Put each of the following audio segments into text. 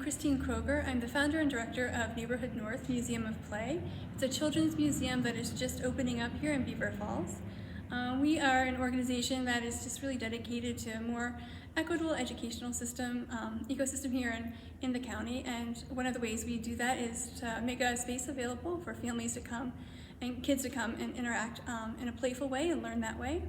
Christine Kroger. I'm the founder and director of Neighborhood North Museum of Play. It's a children's museum that is just opening up here in Beaver Falls. We are an organization that is just really dedicated to a more equitable educational system, ecosystem here in the county. And one of the ways we do that is to make a space available for families to come and kids to come and interact in a playful way and learn that way.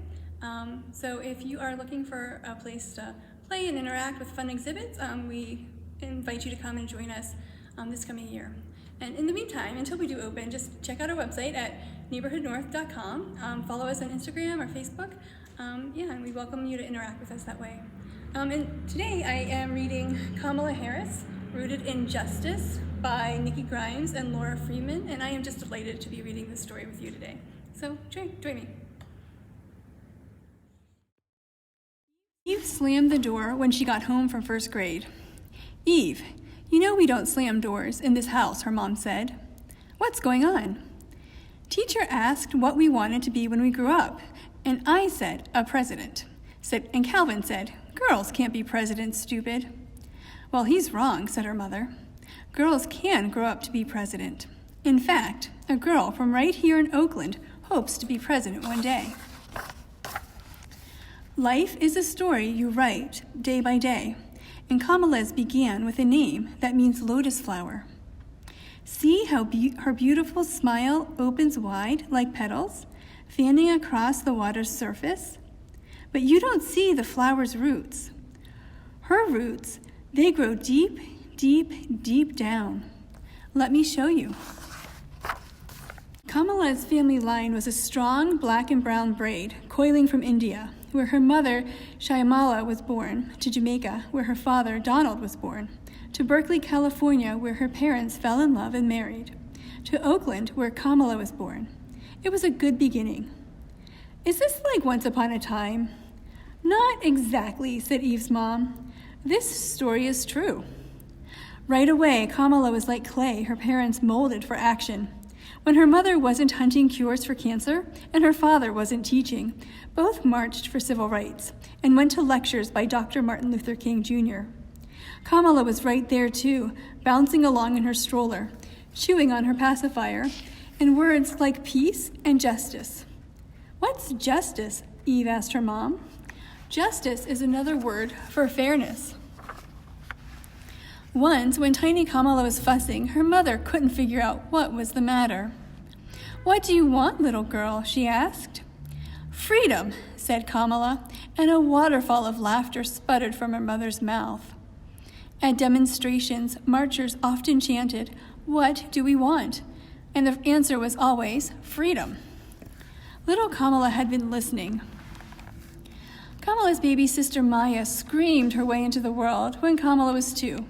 So if you are looking for a place to play and interact with fun exhibits, we invite you to come and join us this coming year. And in the meantime, until we do open, just check out our website at neighborhoodnorth.com. Follow us on Instagram or Facebook. And we welcome you to interact with us that way. And today I am reading Kamala Harris, Rooted in Justice by Nikki Grimes and Laura Freeman, and I am just delighted to be reading this story with you today. So join me. Eve slammed the door when she got home from first grade. "Eve, you know we don't slam doors in this house," her mom said. "What's going on?" "Teacher asked what we wanted to be when we grew up, and I said, a president. And Calvin said, girls can't be presidents, stupid." "Well, he's wrong," said her mother. "Girls can grow up to be president. In fact, a girl from right here in Oakland hopes to be president one day." Life is a story you write day by day, and Kamala's began with a name that means lotus flower. See how her beautiful smile opens wide like petals, fanning across the water's surface? But you don't see the flower's roots. Her roots, they grow deep, deep, deep down. Let me show you. Kamala's family line was a strong black and brown braid coiling from India, where her mother, Shyamala, was born, to Jamaica, where her father, Donald, was born, to Berkeley, California, where her parents fell in love and married, to Oakland, where Kamala was born. It was a good beginning. "Is this like Once Upon a Time?" "Not exactly," said Eve's mom. "This story is true." Right away, Kamala was like clay her parents molded for action. When her mother wasn't hunting cures for cancer and her father wasn't teaching, both marched for civil rights and went to lectures by Dr. Martin Luther King Jr. Kamala was right there too, bouncing along in her stroller, chewing on her pacifier, and words like peace and justice. "What's justice?" Eve asked her mom. "Justice is another word for fairness." Once, when tiny Kamala was fussing, her mother couldn't figure out what was the matter. "What do you want, little girl?" she asked. "Freedom," said Kamala, and a waterfall of laughter sputtered from her mother's mouth. At demonstrations, marchers often chanted, "What do we want?" And the answer was always, "Freedom." Little Kamala had been listening. Kamala's baby sister Maya screamed her way into the world when Kamala was 2.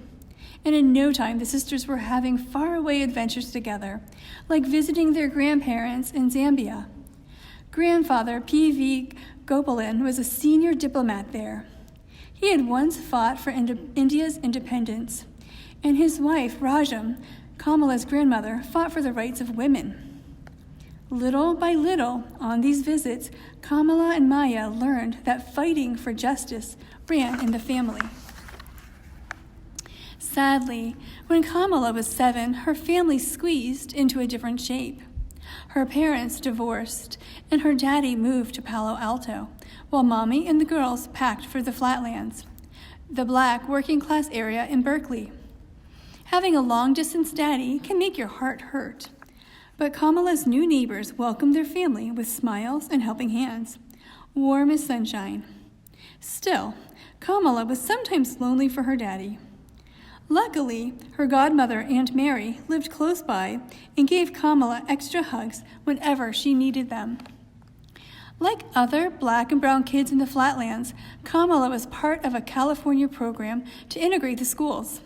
And in no time, the sisters were having faraway adventures together, like visiting their grandparents in Zambia. Grandfather P.V. Gopalan was a senior diplomat there. He had once fought for India's independence, and his wife, Rajam, Kamala's grandmother, fought for the rights of women. Little by little, on these visits, Kamala and Maya learned that fighting for justice ran in the family. Sadly, when Kamala was 7, her family squeezed into a different shape. Her parents divorced, and her daddy moved to Palo Alto, while Mommy and the girls packed for the Flatlands, the black working-class area in Berkeley. Having a long-distance daddy can make your heart hurt. But Kamala's new neighbors welcomed their family with smiles and helping hands, warm as sunshine. Still, Kamala was sometimes lonely for her daddy. Luckily, her godmother, Aunt Mary, lived close by and gave Kamala extra hugs whenever she needed them. Like other black and brown kids in the Flatlands, Kamala was part of a California program to integrate the schools.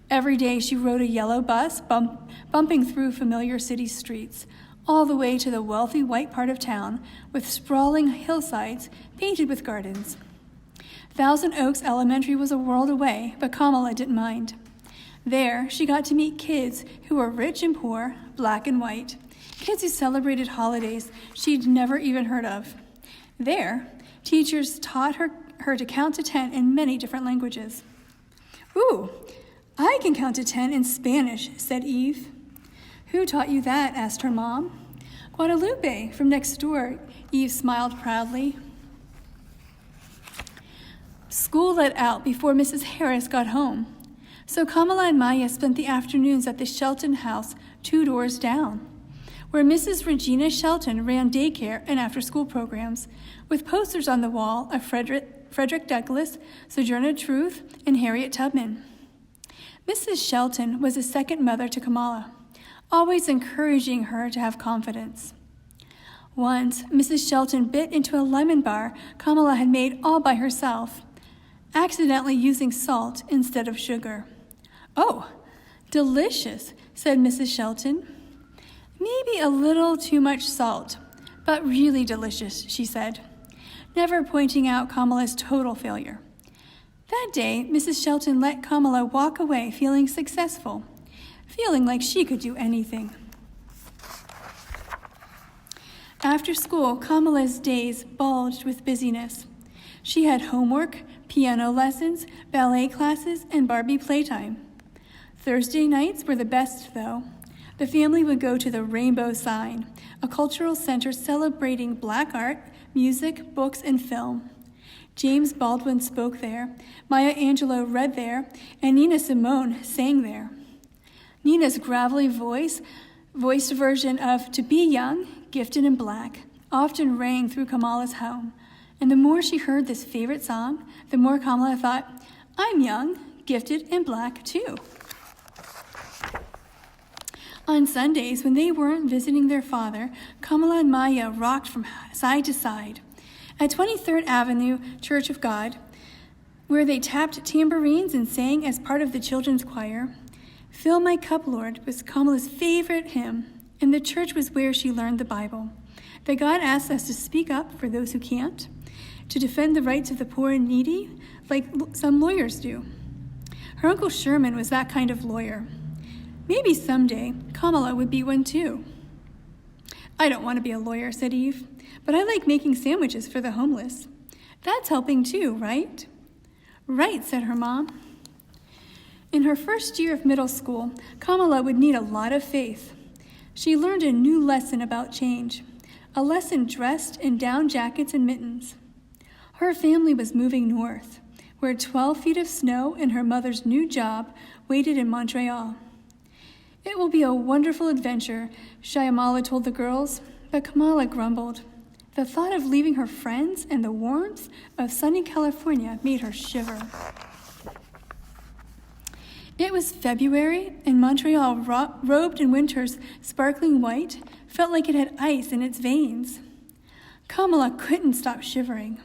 Every day she rode a yellow bus bumping through familiar city streets, all the way to the wealthy white part of town with sprawling hillsides painted with gardens. Thousand Oaks Elementary was a world away, but Kamala didn't mind. There, she got to meet kids who were rich and poor, black and white, kids who celebrated holidays she'd never even heard of. There, teachers taught her to count to 10 in many different languages. "Ooh, I can count to 10 in Spanish, said Eve. Who taught you that? Asked her mom. Guadalupe, from next door, Eve smiled proudly. School let out before Mrs. Harris got home, so Kamala and Maya spent the afternoons at the Shelton house 2 doors down, where Mrs. Regina Shelton ran daycare and after-school programs, with posters on the wall of Frederick Douglass, Sojourner Truth, and Harriet Tubman. Mrs. Shelton was a second mother to Kamala, always encouraging her to have confidence. Once, Mrs. Shelton bit into a lemon bar Kamala had made all by herself, accidentally using salt instead of sugar. "Oh, delicious," said Mrs. Shelton. "Maybe a little too much salt, but really delicious," she said, never pointing out Kamala's total failure. That day, Mrs. Shelton let Kamala walk away feeling successful, feeling like she could do anything. After school, Kamala's days bulged with busyness. She had homework, piano lessons, ballet classes, and Barbie playtime. Thursday nights were the best, though. The family would go to the Rainbow Sign, a cultural center celebrating Black art, music, books, and film. James Baldwin spoke there, Maya Angelou read there, and Nina Simone sang there. Nina's gravelly voiced version of "To Be Young, Gifted and Black" often rang through Kamala's home, and the more she heard this favorite song, the more Kamala thought, "I'm young, gifted, and black too." On Sundays, when they weren't visiting their father, Kamala and Maya rocked from side to side. At 23rd Avenue Church of God, where they tapped tambourines and sang as part of the children's choir, "Fill My Cup, Lord" was Kamala's favorite hymn, and the church was where she learned the Bible, that God asks us to speak up for those who can't, to defend the rights of the poor and needy, like some lawyers do. Her Uncle Sherman was that kind of lawyer. Maybe someday Kamala would be one too. "I don't want to be a lawyer," said Eve, "but I like making sandwiches for the homeless. That's helping too, right?" "Right," said her mom. In her first year of middle school, Kamala would need a lot of faith. She learned a new lesson about change, a lesson dressed in down jackets and mittens. Her family was moving north, where 12 feet of snow and her mother's new job waited in Montreal. "It will be a wonderful adventure," Shyamala told the girls, but Kamala grumbled. The thought of leaving her friends and the warmth of sunny California made her shiver. It was February, and Montreal, robed in winter's sparkling white, felt like it had ice in its veins. Kamala couldn't stop shivering.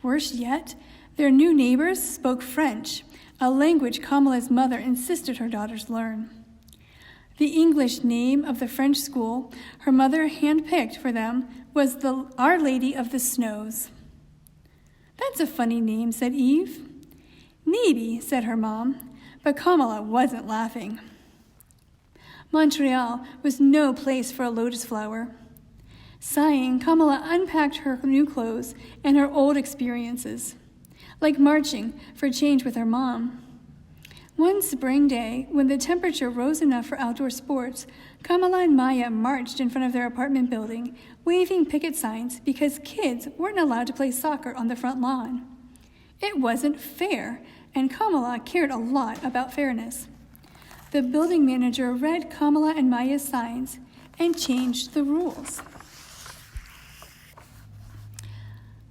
Worse yet, their new neighbors spoke French, a language Kamala's mother insisted her daughters learn. The English name of the French school her mother handpicked for them was the Our Lady of the Snows. "That's a funny name," said Eve. "Maybe," said her mom, but Kamala wasn't laughing. Montreal was no place for a lotus flower. Sighing, Kamala unpacked her new clothes and her old experiences, like marching for change with her mom. One spring day, when the temperature rose enough for outdoor sports, Kamala and Maya marched in front of their apartment building, waving picket signs because kids weren't allowed to play soccer on the front lawn. It wasn't fair, and Kamala cared a lot about fairness. The building manager read Kamala and Maya's signs and changed the rules.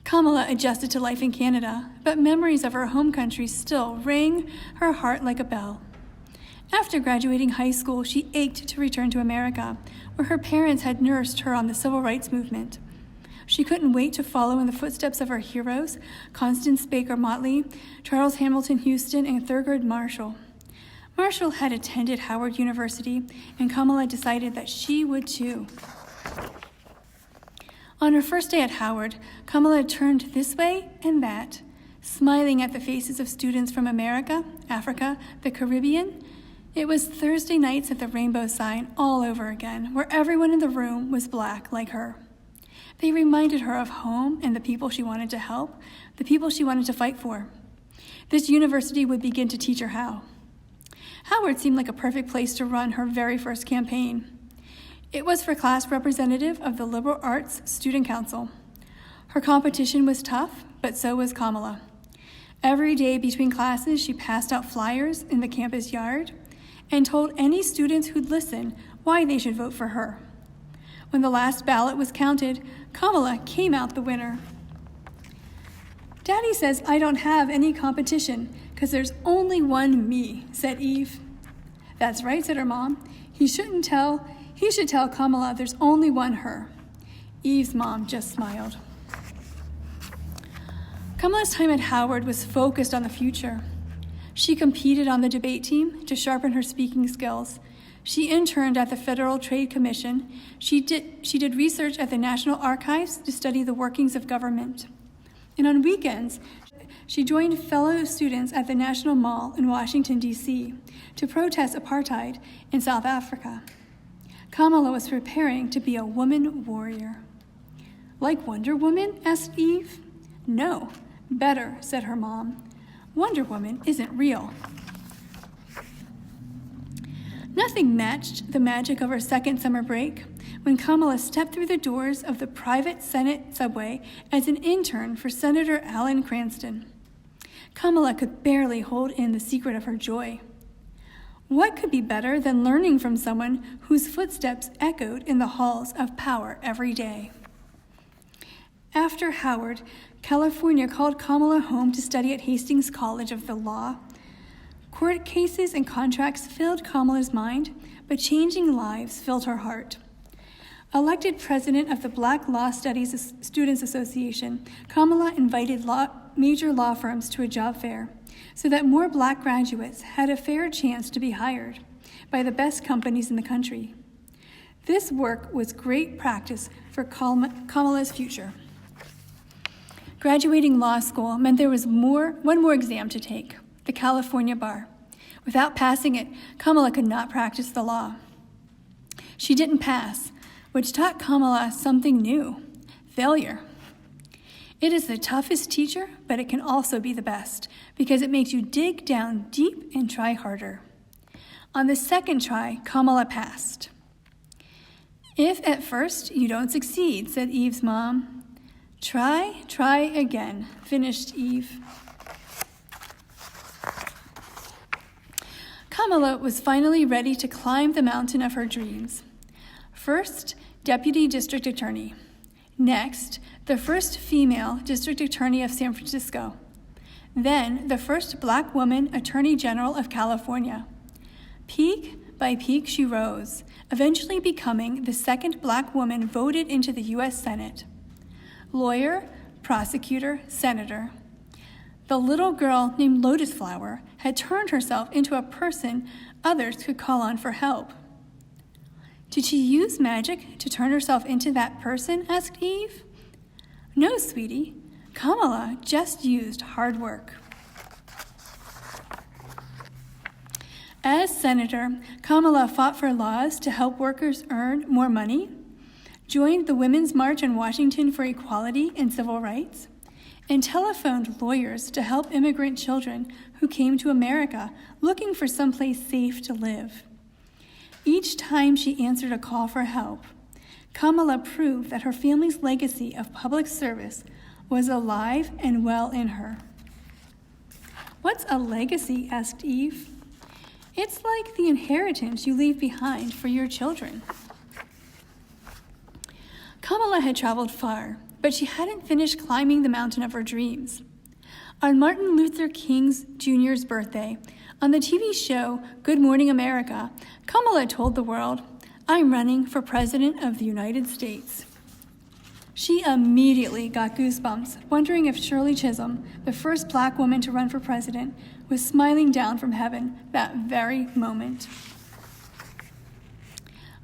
Kamala adjusted to life in Canada, but memories of her home country still rang her heart like a bell. After graduating high school, she ached to return to America, where her parents had nursed her on the civil rights movement. She couldn't wait to follow in the footsteps of her heroes, Constance Baker Motley, Charles Hamilton Houston, and Thurgood Marshall. Marshall had attended Howard University, and Kamala decided that she would too. On her first day at Howard, Kamala turned this way and that, smiling at the faces of students from America, Africa, the Caribbean. It was Thursday nights at the Rainbow Sign all over again, where everyone in the room was black like her. They reminded her of home and the people she wanted to help, the people she wanted to fight for. This university would begin to teach her how. Howard seemed like a perfect place to run her very first campaign. It was for class representative of the Liberal Arts Student Council. Her competition was tough, but so was Kamala. Every day between classes, she passed out flyers in the campus yard and told any students who'd listen why they should vote for her. When the last ballot was counted, Kamala came out the winner. "Daddy says I don't have any competition because there's only one me," said Eve. "That's right," said her mom. He should tell Kamala there's only one her." Eve's mom just smiled. Kamala's time at Howard was focused on the future. She competed on the debate team to sharpen her speaking skills. She interned at the Federal Trade Commission. She did research at the National Archives to study the workings of government. And on weekends, she joined fellow students at the National Mall in Washington, D.C. to protest apartheid in South Africa. Kamala was preparing to be a woman warrior. "Like Wonder Woman?" asked Eve. "No, better," said her mom. "Wonder Woman isn't real." Nothing matched the magic of her second summer break when Kamala stepped through the doors of the private Senate subway as an intern for Senator Alan Cranston. Kamala could barely hold in the secret of her joy. What could be better than learning from someone whose footsteps echoed in the halls of power every day? After Howard, California called Kamala home to study at Hastings College of the Law. Court cases and contracts filled Kamala's mind, but changing lives filled her heart. Elected president of the Black Law Studies Students Association, Kamala invited major law firms to a job fair so that more Black graduates had a fair chance to be hired by the best companies in the country. This work was great practice for Kamala's future. Graduating law school meant there was one more exam to take, the California bar. Without passing it, Kamala could not practice the law. She didn't pass, which taught Kamala something new: failure. It is the toughest teacher, but it can also be the best because it makes you dig down deep and try harder. On the second try, Kamala passed. "If at first you don't succeed," said Eve's mom. Try again," finished Eve. Kamala was finally ready to climb the mountain of her dreams. First, Deputy District Attorney. Next, the first female District Attorney of San Francisco. Then, the first Black woman Attorney General of California. Peak by peak she rose, eventually becoming the second Black woman voted into the U.S. Senate. Lawyer, prosecutor, senator. The little girl named Lotus Flower had turned herself into a person others could call on for help. "Did she use magic to turn herself into that person?" asked Eve. "No, sweetie. Kamala just used hard work." As senator, Kamala fought for laws to help workers earn more money, joined the Women's March in Washington for equality and civil rights, and telephoned lawyers to help immigrant children who came to America looking for someplace safe to live. Each time she answered a call for help, Kamala proved that her family's legacy of public service was alive and well in her. "What's a legacy?" asked Eve. "It's like the inheritance you leave behind for your children." Kamala had traveled far, but she hadn't finished climbing the mountain of her dreams. On Martin Luther King Jr.'s birthday, on the TV show Good Morning America, Kamala told the world, "I'm running for President of the United States." She immediately got goosebumps, wondering if Shirley Chisholm, the first Black woman to run for president, was smiling down from heaven that very moment.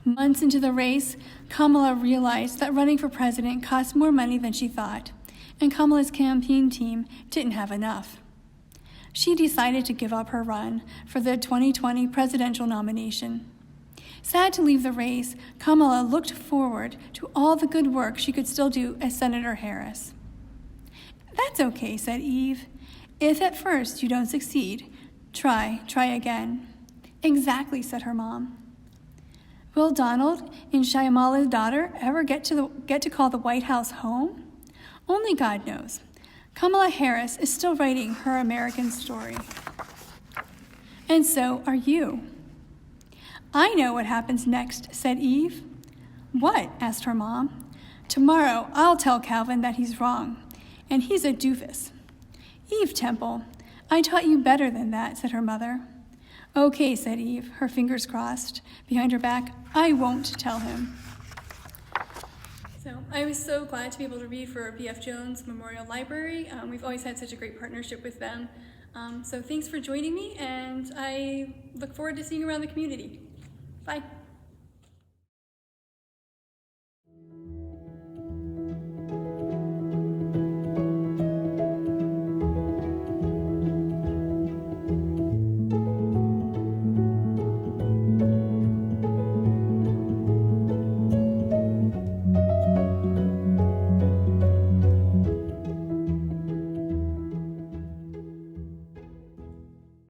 Months into the race, Kamala realized that running for president cost more money than she thought, and Kamala's campaign team didn't have enough. She decided to give up her run for the 2020 presidential nomination. Sad to leave the race, Kamala looked forward to all the good work she could still do as Senator Harris. "That's okay," said Eve. "If at first you don't succeed, try again. Exactly, said her mom. Will Donald and Shyamala's daughter ever get to call the White House home? Only God knows. Kamala Harris is still writing her American story. And so are you. I know what happens next, said Eve. What? Asked her mom. Tomorrow I'll tell Calvin that he's wrong, and he's a doofus. Eve Temple, I taught you better than that, said her mother. Okay, said Eve, her fingers crossed. Behind her back, I won't tell him. So I was so glad to be able to read for B.F. Jones Memorial Library. We've always had such a great partnership with them. So thanks for joining me, and I look forward to seeing you around the community. Bye.